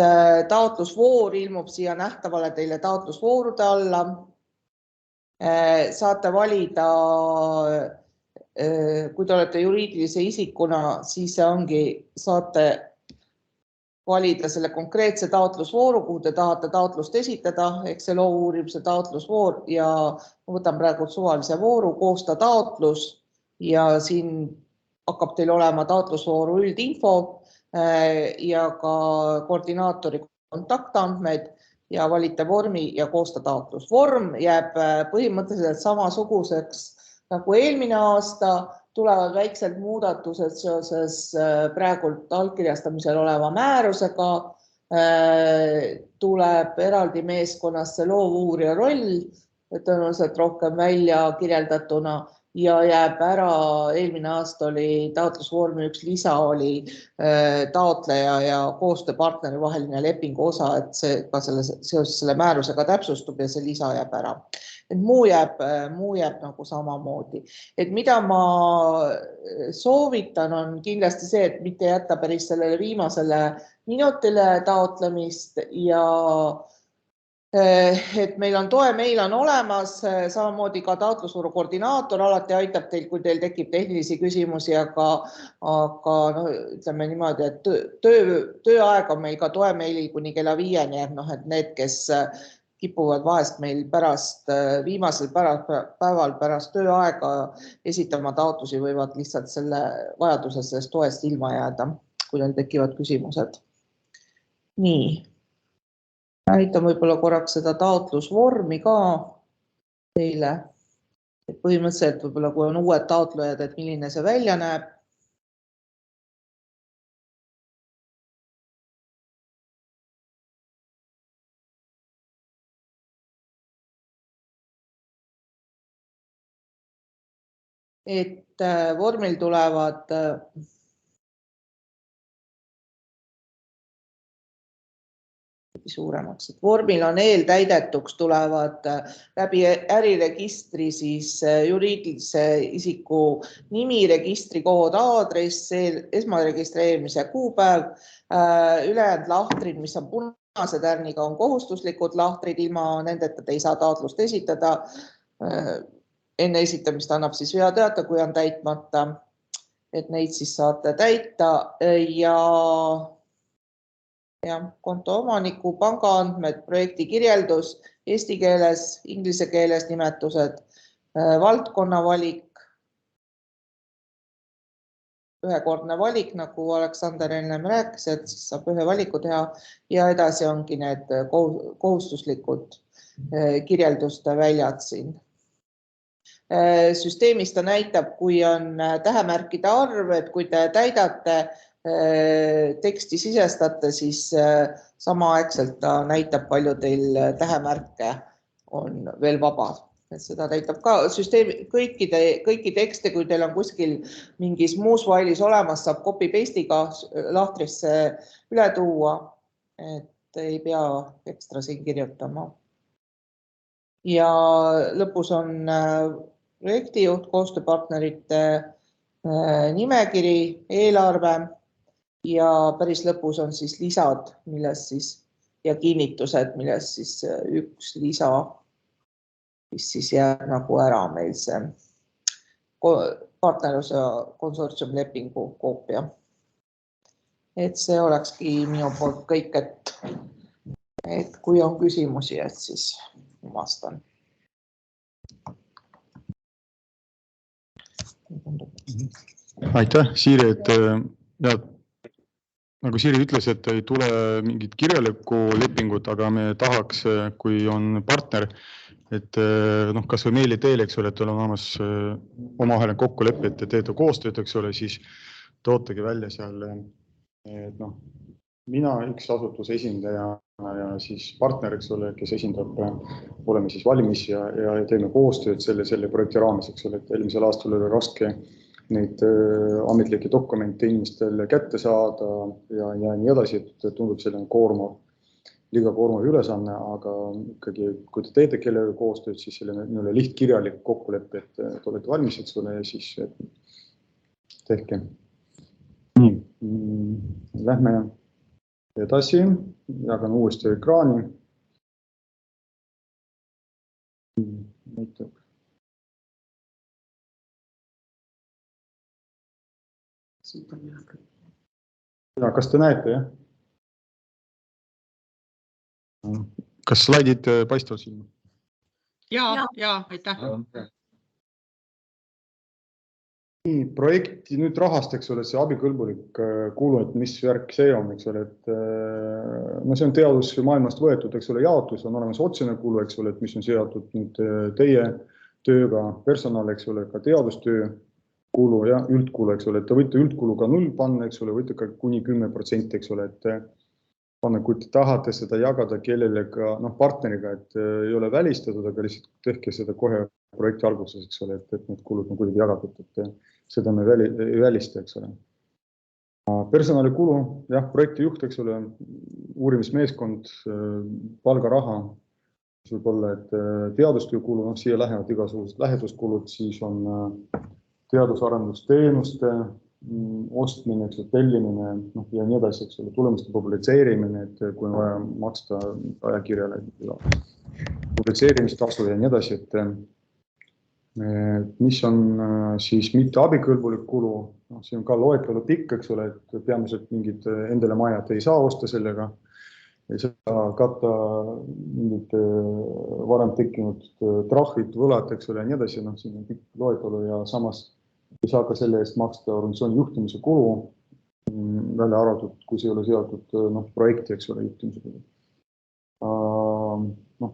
taotlusvoor ilmub siia nähtavale teile taotlusvoorude alla. Saate valida, kui te olete juriidilise isikuna, siis saate valida selle konkreetse taotlusvooru, kuhu te tahate taotlust esitada, ehk see loo-uurimise taotlusvoor ja ma võtan praegu suvalise vooru, koosta taotlus ja siin hakkab teil olema taotlusvooru üldinfo ja ka koordinaatori kontaktandmed ja valite vormi ja koosta taotlus. Vorm jääb põhimõtteliselt samasuguseks nagu eelmine aasta, tulevad väiksed muudatused seoses praegult allkirjastamisel oleva määrusega, tuleb eraldi meeskonnasse loovuurija roll, tõenäoliselt rohkem välja kirjeldatuna ja jääb ära, eelmine aasta oli taotlusvormi üks lisa, oli taotleja ja koostööpartneri vaheline lepingu osa, et see ka seoses selle määrusega täpsustub ja see lisa jääb ära. Et muu jääb nagu samamoodi. Et mida ma soovitan on kindlasti see, et mitte jätta päris sellele viimasele minutile taotlemist ja et meil on toe meil on olemas, samamoodi ka taotlusvooru koordinaator alati aitab teil, kui teil tekib tehnilisi küsimusi, aga ütleme niimoodi, et tööaeg on meil ka toe meilil kuni kella 5, et need, kes kipuvad vahest meil viimasel päeval pärast tööaega esitama taotlusi, võivad lihtsalt selle vajaduse sellest toest ilma jääda, kui neil tekivad küsimused. Nii. Näitan võib-olla korraks seda taotlusvormi ka teile. Et põhimõtteliselt võib-olla kui on uued taotlejad, et milline see välja näeb. Et vormil tulevad suuremaks. Vormil on eeltäidetuks tulevad läbi äriregistri siis juriidilise isiku nimi, registrikood, aadress, esmaregistreerimise kuupäev, ülejäänud lahtrid, mis on punase tärniga, on kohustuslikud lahtrid, ilma nendeta te ei saa taotlust esitada. Enne esitamist annab siis veateate, kui on täitmata, et neid siis saate täita ja konto omaniku, pangaandmed, projekti kirjeldus, eesti keeles, inglise keeles nimetused, valdkonna valik, ühekordne valik, nagu Aleksander ennem rääkis, et siis saab ühe valiku teha ja edasi ongi need kohustuslikud kirjelduste väljad siin. Süsteemis ta näitab, kui on tähemärkide arv, et kui te täidate teksti sisestate, siis samaaegselt ta näitab, palju teil tähemärke on veel vaba. Seda näitab ka süsteemi kõiki tekste, kui teil on kuskil mingis muus failis olemas, saab copy-paste'iga lahtrisse üle tuua, et ei pea ekstra siin kirjutama. Ja lõpus on projektijuht, koostööpartnerite nimekiri, eelarve ja päris lõpus on siis lisad, milles siis ja kinnitused, milles siis üks lisa, mis siis jääb nagu ära meil see partnerluse konsortsiumi lepingu koopia. Et see olekski minu poolt kõik, et kui on küsimusi, et siis vastan. Aitäh, Siiri, et nagu Siiri ütles, et ei tule mingit kirjalikku lepingut, aga me tahaks, kui on partner, et kas või meili teel, eks ole, et on olemas omavaheline kokkulepe, et te teete koostööd, eks ole, siis tootegi välja seal, et mina üks asutuse esindaja ja siis partner, eks ole, kes esindab, oleme siis valmis ja teeme koostööd selle projekti raames, eks ole, et eelmisel aastal oli raske neid ametlikke dokumente inimestel kätte saada ja nii edasi, et tundub selline liiga koormav ülesanne, aga ikkagi, kui te teete kellega koostööd, siis selline lihtkirjalik kokkulepe, et olete valmis, eks ole, ja siis tehke. Nii, lähme edasi, jagan uuesti ekraani. Näitab. Ja, kas te näete, jah? Kas slaidid paistavad siin? Ja, aitäh. Nii, projekti nüüd rahast, eks ole, see abikõlbulik kulu, et mis värk see on, eks ole, et see on teadusmaailmast võetud, eks ole, jaotus on olemas otsene kulu, eks ole, et mis on seotud nüüd teie tööga, personal, eks ole, ka teadustöö kulu ja üldkulu, eks ole, et te võite üldkulu ka 0 panna, eks ole, võite ka kuni 10%, eks ole, et panna, kui te tahate seda jagada kellelega, partneriga, et ei ole välistatud, aga lihtsalt tehke seda kohe projekti alguses, eks ole, et need kulud on kuidagi jagatud, et seda me ei välista, eks ole. Personalikulu, jah, projekti juht, eks ole, uurimismeeskond, palgaraha, võib olla, et teadustöö kulu, siia lähevad igasugused läheduskulud, siis on teadusarendusteenuste ostmine, tellimine ja nii edasi, eks ole, tulemuste publitseerimine, et kui on vaja maksta ajakirjale publitseerimistasu ja nii edasi, et mis on siis mitte abikõlbulik kulu, siin on ka loetelu pikk, eks ole, et peamiselt mingid endale majad ei saa osta sellega, ei saa katta mingid varem tekkinud trahvid, võlad, eks ole, ja nii edasi, siin on pikk loetelu ja samas ei saa ka selle eest maksta organisatsiooni juhtimise kulu, välja arvatud, kui see ei ole seotud projekti, eks ole, juhtimise kulu.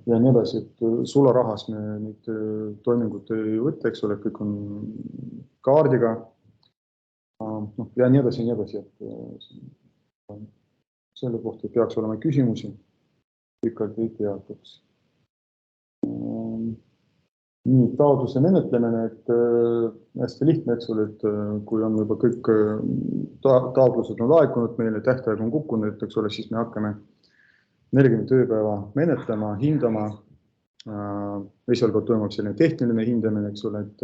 Ja nii edasi, et sularahas me neid toimingut ei võtta, eks ole, kõik on kaardiga ja nii edasi, et selle kohta peaks olema küsimusi, pikalt ei teatuks. Nii, taotluse menetlemine, et hästi lihtne, eks ole, et kui on juba kõik taotlused on laekunud meile, tähtaeg on kukkunud, eks ole, siis me hakkame 40 tööpäeva menetlema, hindama. Esialgu toimub selline tehniline hindamine, eks ole, et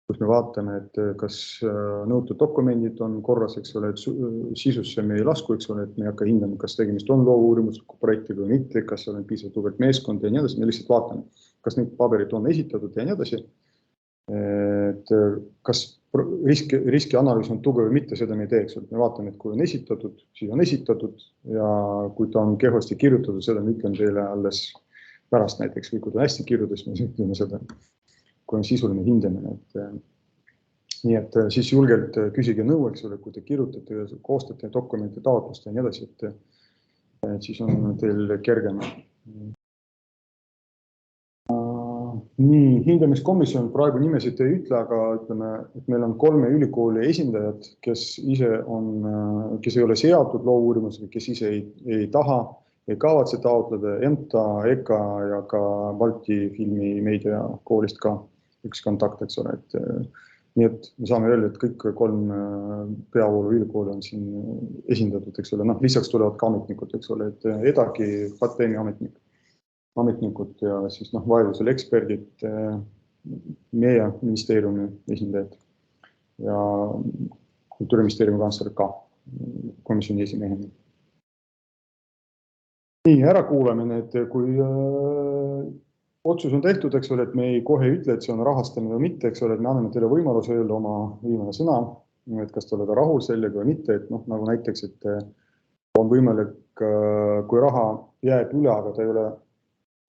kus me vaatame, et kas nõutud dokumendid on korras, eks ole, et sisusse me ei lasku, eks ole, et me ei hakka hindama, kas tegemist on loovuurimusliku projektiga või mitte, kas on piisavalt tugevalt meeskond ja nii edasi, me lihtsalt vaatame, kas need paberid on esitatud ja nii edasi. Et kas riskianalüüs on tugev või mitte, seda me ei teeks. Me vaatame, et kui on esitatud, siis on esitatud ja kui ta on kehvasti kirjutatud, seda me ütlen teile alles pärast näiteks, või kui ta on hästi kirjutatud, siis me ütleme seda, kui on sisuline hindamine. Nii et siis julgelt küsige nõu, eks ole, kui te kirjutate, koostate dokumente, taotlust ja nii edasi, et siis on teil kergem. Nii, hindamiskomisjon praegu nimesid ei ütle, aga ütleme, et meil on 3 ülikooli esindajad, kes ei ole seatud loovuurimusega, kes ise ei taha ei kavatse taotleda, EMTA, EKA ja ka Balti filmimeedia koolist ka üks kontakt, eks ole. Nii et me saame öelda, et kõik 3 peavoolu ülikooli on siin esindatud, eks ole. Lisaks tulevad ka ametnikud, eks ole, et EDAK-i pateemi ametnikud ja siis vajadusel eksperdid, meie ministeeriumi esindajad ja Kultuuriministeeriumi kantsler ka komisjoni esimehena. Nii, ärakuulamine, et kui otsus on tehtud, eks ole, et me ei kohe ütle, et see on rahastamine või mitte, eks ole, et me anname teile võimaluse öelda oma viimane sõna, et kas te olete rahul sellega või mitte, et nagu näiteks, et on võimalik, kui raha jääb üle, aga ta ei ole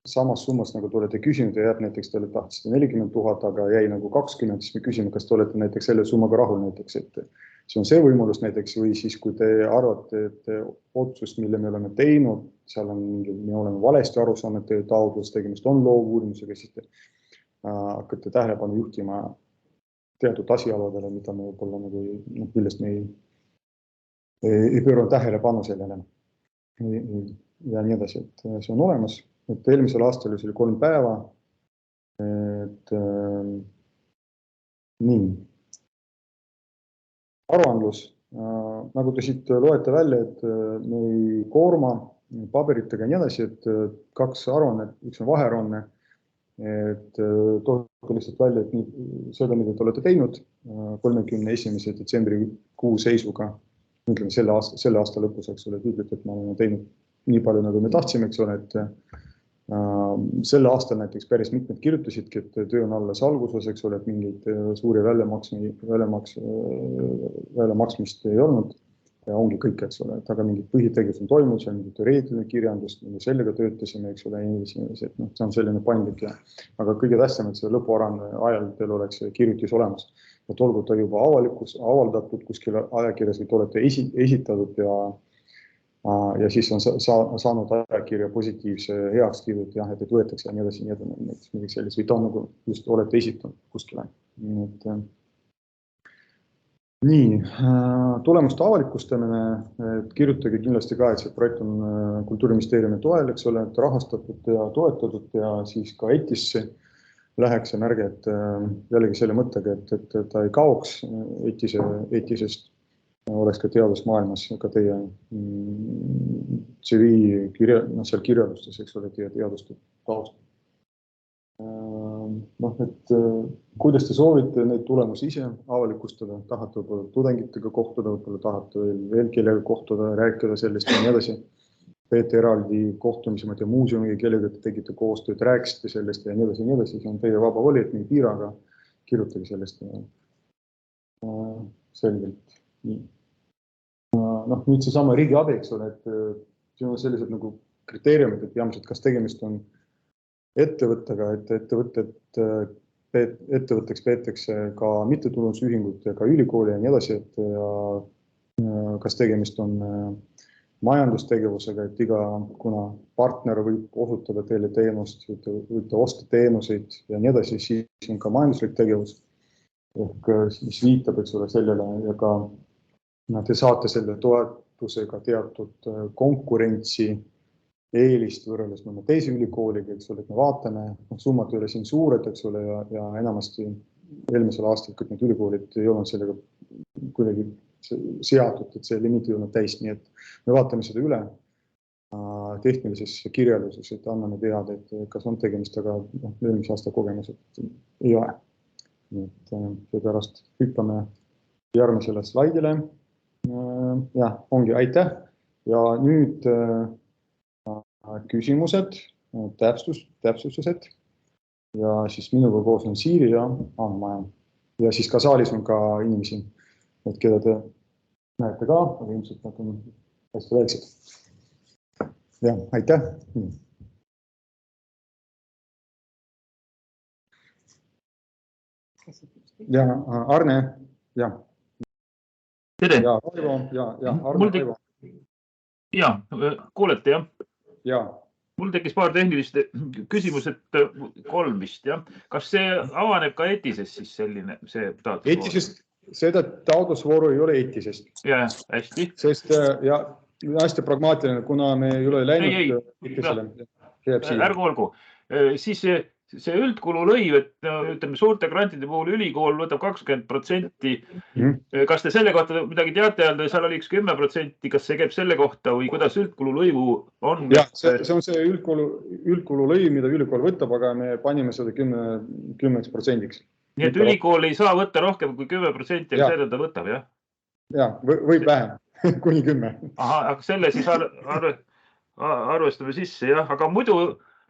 samas summas, nagu te olete küsinud ja jääb näiteks, te tahtsite 40 000, aga jäi nagu 20, siis me küsime, kas te olete näiteks selle summaga rahul näiteks, et see on see võimalus näiteks või siis, kui te arvate, et otsust, mille me oleme teinud, seal on, me oleme valesti aru saanud, et taotlus tegemist on loovuurimusega, siis te hakkate tähelepanu juhtima teatud asjaoludele, mida me võib-olla millest me ei pööra tähelepanu sellele ja nii edasi, et see on olemas. Et eelmisel aastal oli 3 päeva, et nii. Aruandlus, nagu te siit loete välja, et me ei koorma paberitega ja nii edasi, et 2 aruannet, üks on vahearuanne, et toote lihtsalt välja, et seda, mida te olete teinud 31. detsembri kuu seisuga, ütleme selle aasta lõpus, eks ole, et ütlete, et me oleme teinud nii palju, nagu me tahtsime, eks ole, et selle aastal näiteks päris mitmed kirjutasidki, et töö on alles alguses, eks ole, et mingeid suuri väljamaksmist ei olnud ja ongi kõik, eks ole, et aga mingid põhitegevus on toimunud, see on mingi teoreetiline kirjandus, sellega töötasime, eks ole, et see on selline paindlik ja aga kõige tähtsam, et see lõpuaruande ajal teil oleks kirjutis olemas, et olgu ta juba avaldatud kuskil ajakirjas, et olete esitatud ja siis on saanud ajakirja positiivse heakskiidu, et jah, et võetakse ja nii edasi, midagi sellist, või ta on nagu just olete esitanud kuskile. Nii, tulemuste avalikustamine, et kirjutage kindlasti ka, et see projekt on Kultuuriministeeriumi toel, eks ole, et rahastatud ja toetatud ja siis ka ETIS-i läheks ja märge, et jällegi selle mõttega, et ta ei kaoks ETIS-est, oleks ka teadusmaailmas ka teie CV seal kirjadustes, eks ole, teie teaduste taust. Et kuidas te soovite neid tulemusi ise avalikustada, tahate võib-olla tudengitega kohtuda, võib-olla tahate veel kellega kohtuda, rääkida sellest ja nii edasi. Teete eraldi kohtumisi, ma tea, muuseumiga, kellega te tegite koostööd, rääkisite sellest ja nii edasi, see on teie vaba voli, et nii piira, aga kirjutage sellest selgelt. Nii. Nüüd see sama riigi abi, eks ole, et siin on sellised nagu kriteeriumid, et jamsed, kas tegemist on ettevõttega, et ettevõtteks peetakse ka mittetulundusühingut ja ka ülikooli ja nii edasi, et kas tegemist on majandustegevusega, et kuna partner võib osutada teile teenust, võite osta teenuseid ja nii edasi, siis on ka majanduslik tegevus, mis viitab, eks ole, sellele ja ka te saate selle toetusega teatud konkurentsi eelist võrreldes mõne teise ülikooliga, eks ole, et me vaatame, summad ei ole siin suured, eks ole, ja enamasti eelmisel aastal kõik need ülikoolid ei olnud sellega kuidagi seatud, et see limiit ei olnud täis, nii et me vaatame seda üle tehnilises kirjelduses, et anname teada, et kas on tegemist, aga eelmise aasta kogemused ei ole. Nii et seepärast hüppame järgmisele slaidile. Ja, ongi, aitäh. Ja nüüd küsimused, täpsustused ja siis minuga koos on Siiri ja Anna-Maja. Ja siis ka saalis on ka inimesi, et keda te näete ka, aga ilmselt nad on hästi väiksed. Ja, aitäh. Ja Arne, ja. Tere! Ja Raivo, ja Arne Raivo. Ja, kuulete, jah? Ja. Mul tekkis paar tehnilist küsimused 3 vist, jah? Kas see avaneb ka ETIS-est siis selline, see taotlusvooru? ETIS-est, seda taotlusvooru ei ole ETIS-est. Ja, hästi. Sest ja hästi pragmaatiline, kuna me ei ole läinud. Ärgu olgu. Siis see üldkululõiv, et ütleme suurte grantide puhul ülikool võtab 20%. Kas te selle kohta midagi teate öelda? Seal oli 10%. Kas see käib selle kohta või kuidas üldkululõivu on? Jah, see on see üldkululõiv, mida ülikool võtab, aga me panime seda 10%. Nii et ülikool ei saa võtta rohkem kui 10%, aga seda ta võtab, jah? Jah, võib vähem, kuni 10. Aha, aga selle siis arvestame sisse, jah. Aga muidu,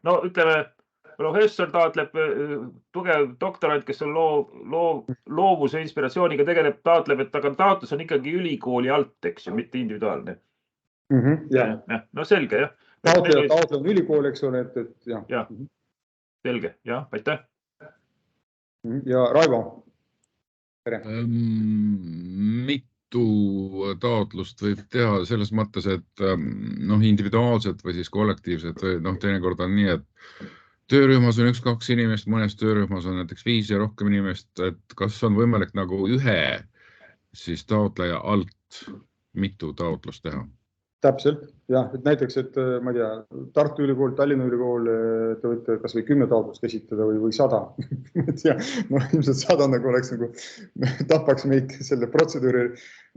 no ütleme, professor taotleb, tugev doktorant, kes on loovuse inspiratsiooniga tegeleb, taotleb, et aga taotlus on ikkagi ülikooli alt, eks ju, mitte individuaalne. No selge, jah. Taotleb on ülikool, eks ole, et jah. Jah, selge, jah, aitäh. Ja Raivo? Mitu taotlust võib teha selles mõttes, et individuaalselt või siis kollektiivselt või teinekord on nii, et töörühmas on 1-2 inimest, mõnes töörühmas on näiteks 5 ja rohkem inimest, et kas on võimalik nagu ühe siis taotleja alt mitu taotlust teha? Täpselt, jah, et näiteks, et ma ei tea, Tartu Ülikool, Tallinna Ülikool, te võite kas või 10 taotlust esitada või 100. Ilmselt 100 nagu oleks nagu tapaks meid selle protseduuri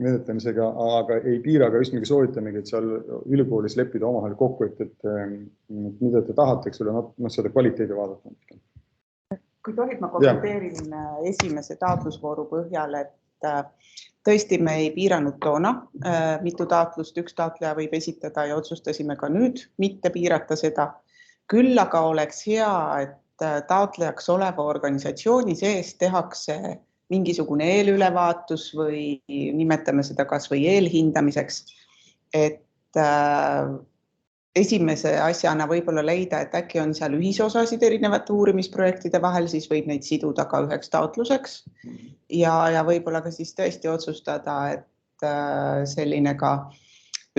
menetlemisega, aga ei piira, aga just mingi soovitamegi, et seal ülikoolis leppida omahel kokku, et mida te tahate, eks ole, seda kvaliteedi vaadata. Kui tohib, ma kommenteerin esimese taotlusvooru põhjal, et tõesti me ei piiranud toona, mitu taotlust üks taotleja võib esitada ja otsustasime ka nüüd mitte piirata seda. Küll aga oleks hea, et taotlejaks oleva organisatsiooni sees tehakse mingisugune eelülevaatus või nimetame seda kas või eelhindamiseks, et esimese asjana võib-olla leida, et äkki on seal ühisosasid erinevate uurimisprojektide vahel, siis võib neid siduda ka üheks taotluseks ja võib-olla ka siis tõesti otsustada, et selline ka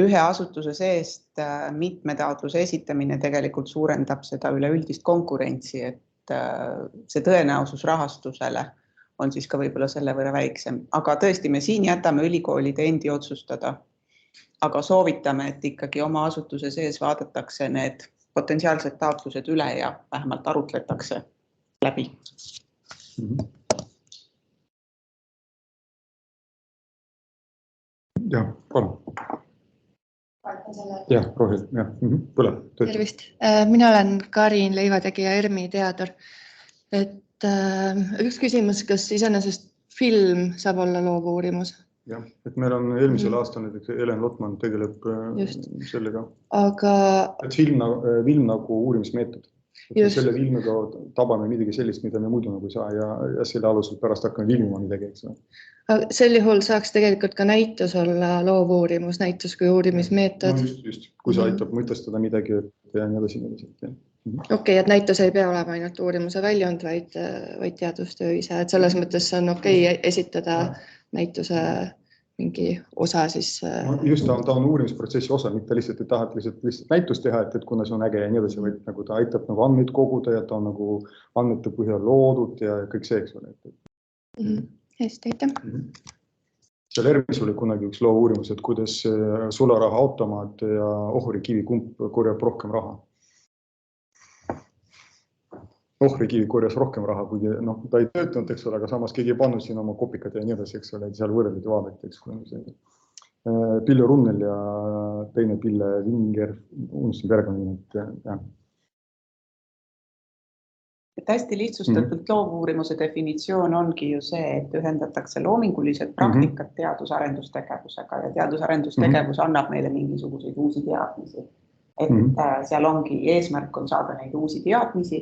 ühe asutuse seest mitme taotluse esitamine tegelikult suurendab seda üleüldist konkurentsi, et see tõenäosus rahastusele on siis ka võib-olla selle võrra väiksem. Aga tõesti, me siin jätame ülikoolide endi otsustada. Aga soovitame, et ikkagi oma asutuse sees vaadatakse need potentsiaalsed taotlused üle ja vähemalt arutletakse läbi. Jah, palun. Jah, Rohel, jah, põleb. Tervist. Mina olen Karin Leivategija, ERMi teadur. Et üks küsimus, kas iseenesest film saab olla loovuurimus? Jah, et meil on eelmisel aastal näiteks Helen Lotman tegeleb sellega. Aga... Et film nagu uurimismeetod. Selle filmiga tabame midagi sellist, mida me muidu nagu ei saa ja selle alusel pärast hakkame filmima midagi, eks. Sel juhul saaks tegelikult ka näitus olla loovuurimus, näitus kui uurimismeetod. No just, kui see aitab mõtestada midagi ja nii edasi. Okei, et näitus ei pea olema ainult uurimuse väljund, vaid teadustöö ise. Et selles mõttes on okei esitada näituse mingi osa siis... Just ta on uurimisprotsessi osa, mitte lihtsalt ei taha lihtsalt näitust teha, et kuna see on äge ja nii edasi, vaid nagu ta aitab nagu andmeid koguda ja ta on nagu andmete põhjal loodud ja kõik see, eks ole. Hästi, aitäh. Seal ERMis oli kunagi üks loovuurimus, et kuidas sularaha automaat ja ohvrikivi kumb korjab rohkem raha. Ohvrikivi korjas rohkem raha, kuigi ta ei töötanud, eks ole, aga samas keegi ei pannud siin oma kopikad ja nii edasi, eks ole, et seal võrreldi vaadati, eks ole. Pille Runnel ja teine Pille Vinger, unustasin perekonnanime. Hästi lihtsustatult loovuurimuse definitsioon ongi ju see, et ühendatakse loomingulised praktikat teadusarendustegevusega ja teadusarendustegevus annab meile mingisuguseid uusi teadmisi. Et seal ongi eesmärk on saada neid uusi teadmisi,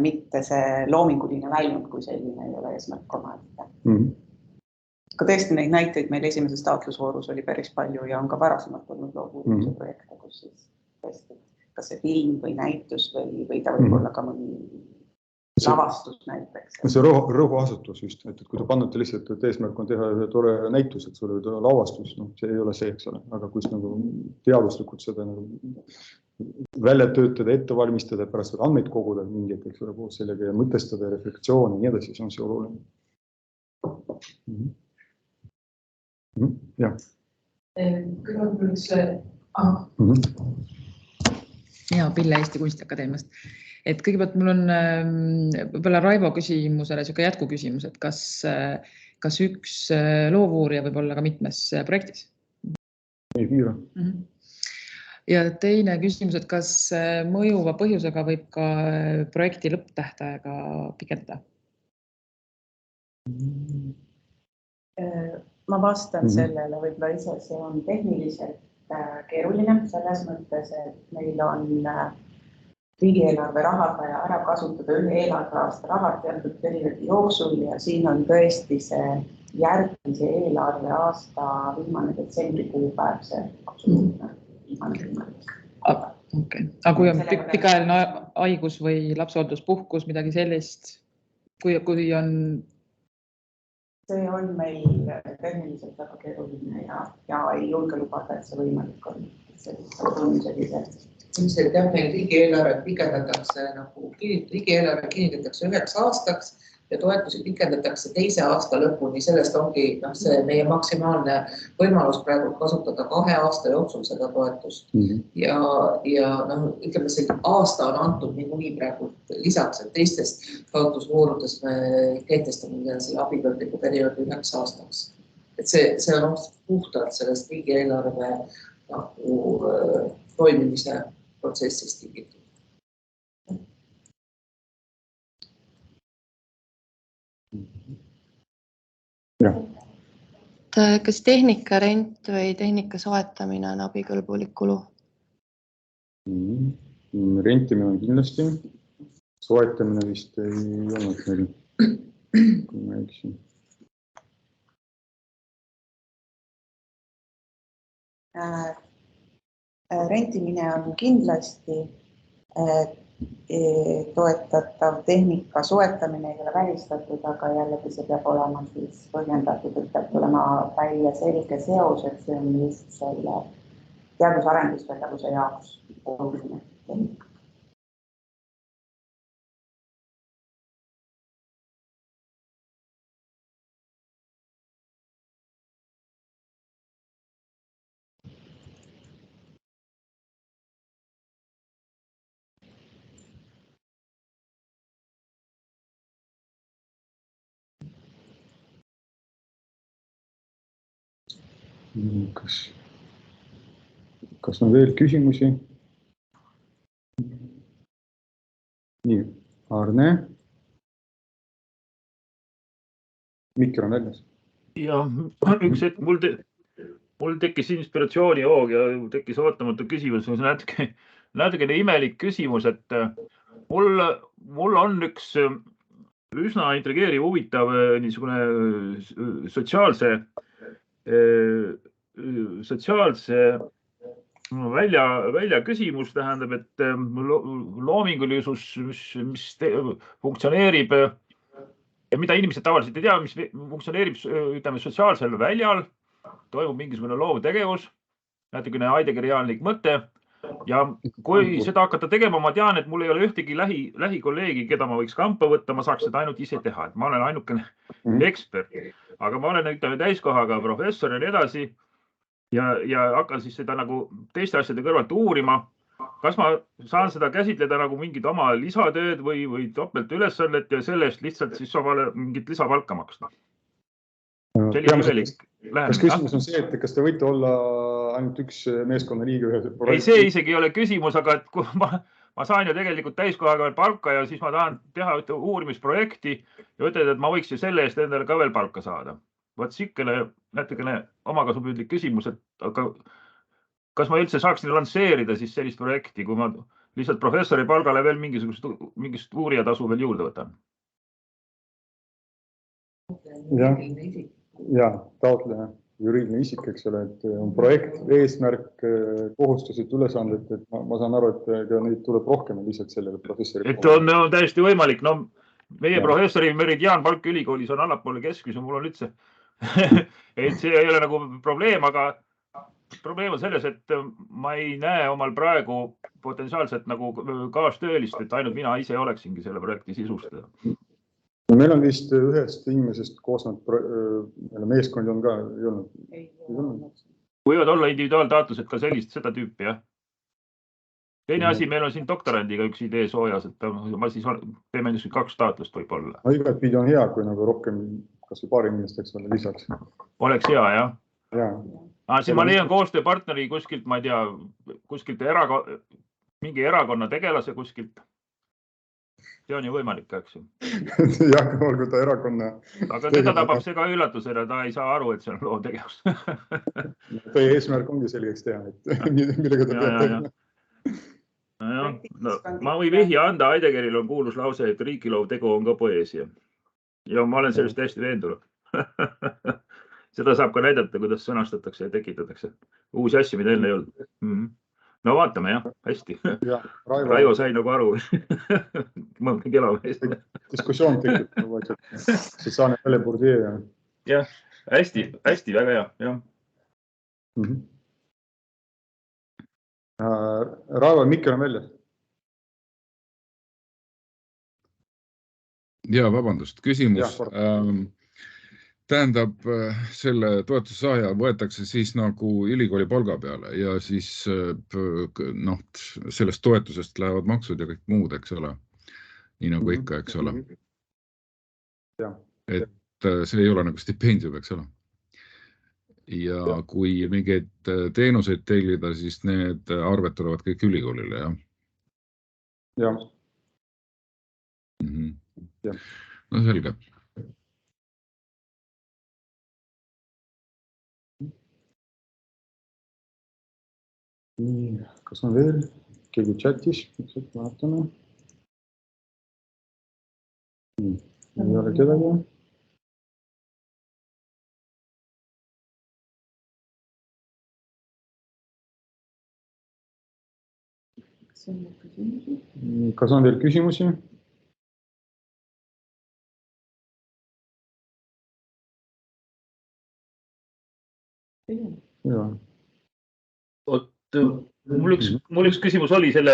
mitte see loominguline väljund, kui selline ei ole eesmärk oma. Ka tõesti neid näiteid meil esimeses taotlusvoorus oli päris palju ja on ka varasemalt olnud loovuurimuse projekte, kus siis tõesti kas see film või näitus või ta võib olla ka mõni lavastus näiteks. See rõhuasutus just, et kui te pannate lihtsalt, et eesmärk on teha ühe tore näitus, et sul on lavastus, see ei ole see, eks ole, aga kui nagu teaduslikult seda nagu välja töötada, ette valmistada, pärast andmeid koguda mingit, eks ole, koos sellega ja mõtestada reflektsiooni ja nii edasi, see on see oluline. Jah. Kõigepealt mul üks ja Pille Eesti Kunstiakadeemiast. Et kõigepealt mul on võib-olla Raivo küsimusele siuke jätkuküsimus, et kas üks loovuurija võib olla ka mitmes projektis? Ei piira. Ja teine küsimus, et kas mõjuva põhjusega võib ka projekti lõpptähtaega pikendada? Ma vastan sellele, võib-olla ise see on tehniliselt keeruline selles mõttes, et meil on riigieelarve rahad vaja ära kasutada ühe eelarveaasta rahad teatud perioodi jooksul ja siin on tõesti see järgmise eelarveaasta viimane detsembri kuupäev, see viimane võimalik. Okay. Aga kui on pikaajaline haigus või lapsehoolduspuhkus, midagi sellist, kui on... See on meil tehniliselt väga keeruline ja ei julge lubada, et see võimalik on. Ilmselt jah, meil riigieelarve pikendatakse riigieelarve kinnitatakse 9 aastaks ja toetusi pikendatakse 2. aasta lõpuni. Sellest ongi see meie maksimaalne võimalus praegu kasutada 2 aasta jooksul seda toetust. Ja ütleme, see aasta on antud niikuinii praegu lisaks, et teistest taotlusvoorudes me kehtestame selle abikõlbliku perioodi 9 aastaks. Et see on puhtalt sellest riigieelarve toimimise protsessist tingitud. Kas tehnika rent või tehnika soetamine on abikõlbulik kulu? Rentimine on kindlasti, soetamine vist ei olnud meil, kui ma eksin. Rentimine on kindlasti toetatav, tehnika soetamine ei ole välistatud, aga jällegi see peab olema siis põhjendatud, et peab olema välja selge seos, et see on just selle teadus-arendustegevuse jaoks oluline tehnika. Kas on veel küsimusi? Nii, Arne. Mikro on väljas. Ja üks hetk mul tekkis inspiratsioonihoog ja tekkis ootamatu küsimus. Natukene imelik küsimus, et mul on üks üsna intrigeeriv, huvitav niisugune sotsiaalse välja küsimus, tähendab, et loomingulisus, mis funktsioneerib ja mida inimesed tavaliselt ei tea, mis funktsioneerib, ütleme, sotsiaalsel väljal, toimub mingisugune loovtegevus, natukene heidegeriaanlik mõte ja kui seda hakata tegema, ma tean, et mul ei ole ühtegi lähikolleegi, keda ma võiks kampa võtta, ma saaks seda ainult ise teha, et ma olen ainukene ekspert, aga ma olen täiskohaga professor ja nii edasi ja hakkan siis seda nagu teiste asjade kõrvalt uurima. Kas ma saan seda käsitleda nagu mingit oma lisatööd või topelt ülesannet ja sellest lihtsalt siis omale mingit lisapalka maksta? Kas küsimus on see, et kas te võite olla ainult üks meeskonna liige ühe projekti? Ei, see isegi ei ole küsimus, aga et kui ma saan ju tegelikult täiskohaga veel palka ja siis ma tahan teha uurimisprojekti ja ütelda, et ma võiks ju selle eest endale ka veel palka saada. Võt sikene natukene omakasupüüdlik küsimus, et aga kas ma üldse saaksin lansseerida siis sellist projekti, kui ma lihtsalt professori palgale veel mingist uurijatasu veel juurde võtan? Ja, taotleja, juriidiline isik, eks ole, et on projekt, eesmärk, kohustused, ülesanded, et ma saan aru, et neid tuleb rohkem lihtsalt sellele professori. Et on täiesti võimalik, no meie professori meridiaanpalk ülikoolis on allapoole keskmise, mul on üldse, et see ei ole nagu probleem, aga probleem on selles, et ma ei näe omal praegu potentsiaalselt nagu kaastöölist, et ainult mina ise oleksingi selle projekti sisustada. Meil on vist ühest inimesest koosnenud, meeskond on ka ei olnud. Võivad olla individuaaltaotlused ka seda tüüpi, jah. Teine asi, meil on siin doktorandiga üks idee soojas, et ma siis teeme 2 taotlust võib-olla. Igat pidi on hea, kui nagu rohkem, kas või paari inimesteks olla lisaks. Oleks hea, jah? Jaa. Siin ma leian koostööpartneri kuskilt, ma ei tea, kuskilt mingi erakonna tegelase kuskilt. See on ju võimalik, eks ju. Jah, olgu ta erakonna. Aga teda tabab see ka üllatusena, ta ei saa aru, et see on loo tegevus. Teie eesmärk ongi selgeks teha, et millega ta peab tegema. Ma või vihja anda, Heidegeril on kuulus lause, et riigiloov tegu on ka poeesia. Ja ma olen sellest hästi veendunud. Seda saab ka näidata, kuidas sõnastatakse ja tekitatakse. Uusi asju, mida enne ei olnud. No vaatame, jah, hästi. Raivo sai nagu aru. Ma olen kelameest. Diskussioon tekib. See saane välja Bourdieu. Jah, hästi, väga hea. Jah. Raivo, mikker on väljas. Ja, vabandust, küsimus. Tähendab, selle toetuse saaja võetakse siis nagu ülikooli palga peale ja siis sellest toetusest lähevad maksud ja kõik muud, eks ole. Nii nagu ikka, eks ole. Et see ei ole nagu stipendium, eks ole. Ja kui mingeid teenuseid tellida, siis need arved tulevad kõik ülikoolile, jah? Jah. No selge. Kas on veel keegi chatis? Vaatame. Ei ole kedagi. Kas on veel küsimusi? Jaa. Mul üks küsimus oli selle,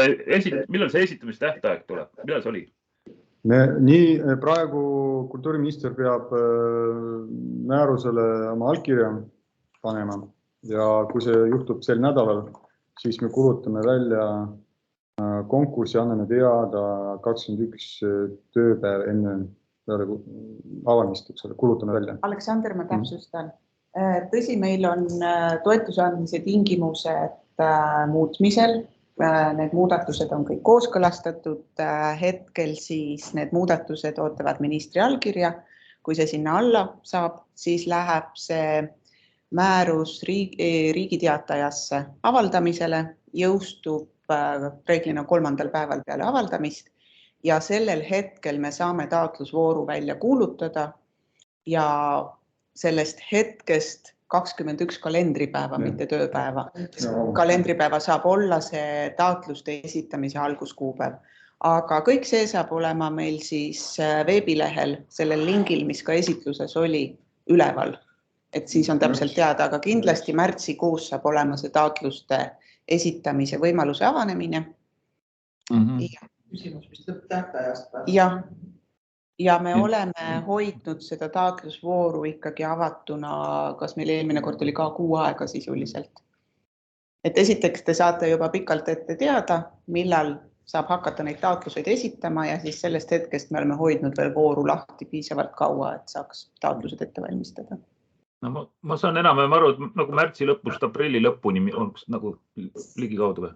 millal see esitamise tähtaeg tuleb? Millal see oli? Nii praegu kultuuriminister peab määrusele oma allkirja panema ja kui see juhtub sel nädalal, siis me kulutame välja konkursi, anname teada 21 tööpäev enne avamist, kulutame välja. Aleksander, ma täpsustan. Tõsi, meil on toetuse andmise tingimused muutmisel. Need muudatused on kõik kooskõlastatud. Hetkel siis need muudatused ootavad ministri allkirja. Kui see sinna alla saab, siis läheb see määrus riigiteatajasse avaldamisele, jõustub reeglina 3. päeval peale avaldamist ja sellel hetkel me saame taotlusvooru välja kuulutada ja sellest hetkest 21 kalendripäeva, mitte tööpäeva. Kalendripäeva saab olla see taotluste esitamise alguskuupäev. Aga kõik see saab olema meil siis veebilehel sellel lingil, mis ka esitluses oli üleval. Et siis on täpselt teada, aga kindlasti märtsikuus saab olema see taotluste esitamise võimaluse avanemine. Küsimus, mis tõpp tähtajast? Ja me oleme hoidnud seda taotlusvooru ikkagi avatuna, kas meil eelmine kord oli ka 6 aega sisuliselt. Et esiteks te saate juba pikalt ette teada, millal saab hakata neid taotluseid esitama ja siis sellest hetkest me oleme hoidnud veel vooru lahti piisavalt kaua, et saaks taotlused ette valmistada. No, ma saan enam aru, et nagu märtsi lõpust aprilli lõpuni on nagu ligikaudu või?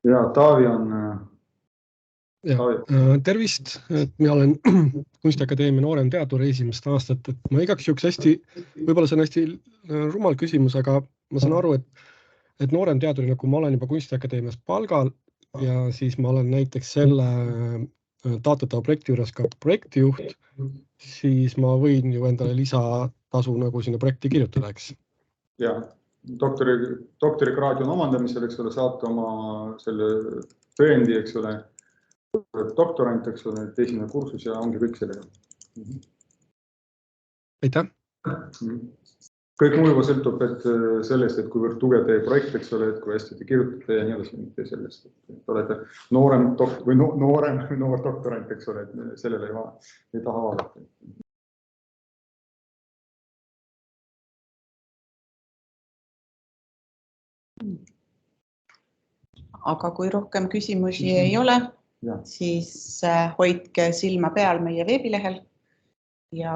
Ja Taavi on... Tervist, et mina olen Kunstiakadeemia noorem teadur esimest aastat, et ma igaks juhuks hästi, võib-olla see on hästi rumal küsimus, aga ma saan aru, et noorem teaduri, nagu ma olen juba Kunstiakadeemias palgal ja siis ma olen näiteks selle taotletava projekti juures ka projektijuht, siis ma võin ju endale lisatasu nagu sinna projekti kirjutada, eks? Ja, doktorikraadi on omandamisel, eks ole, saate oma selle tõendi, eks ole, doktorant, eks ole, esimene kursus ja ongi kõik sellega. Aitäh! Kõik muu juba sõltub sellest, et kuivõrd tugev teie projekt, eks ole, et kui hästi te kirjutate ja nii edasi, mitte sellest, et olete noor doktorant, eks ole, et sellele ei taha vaadata. aga kui rohkem küsimusi ei ole, siis hoidke silma peal meie veebilehel ja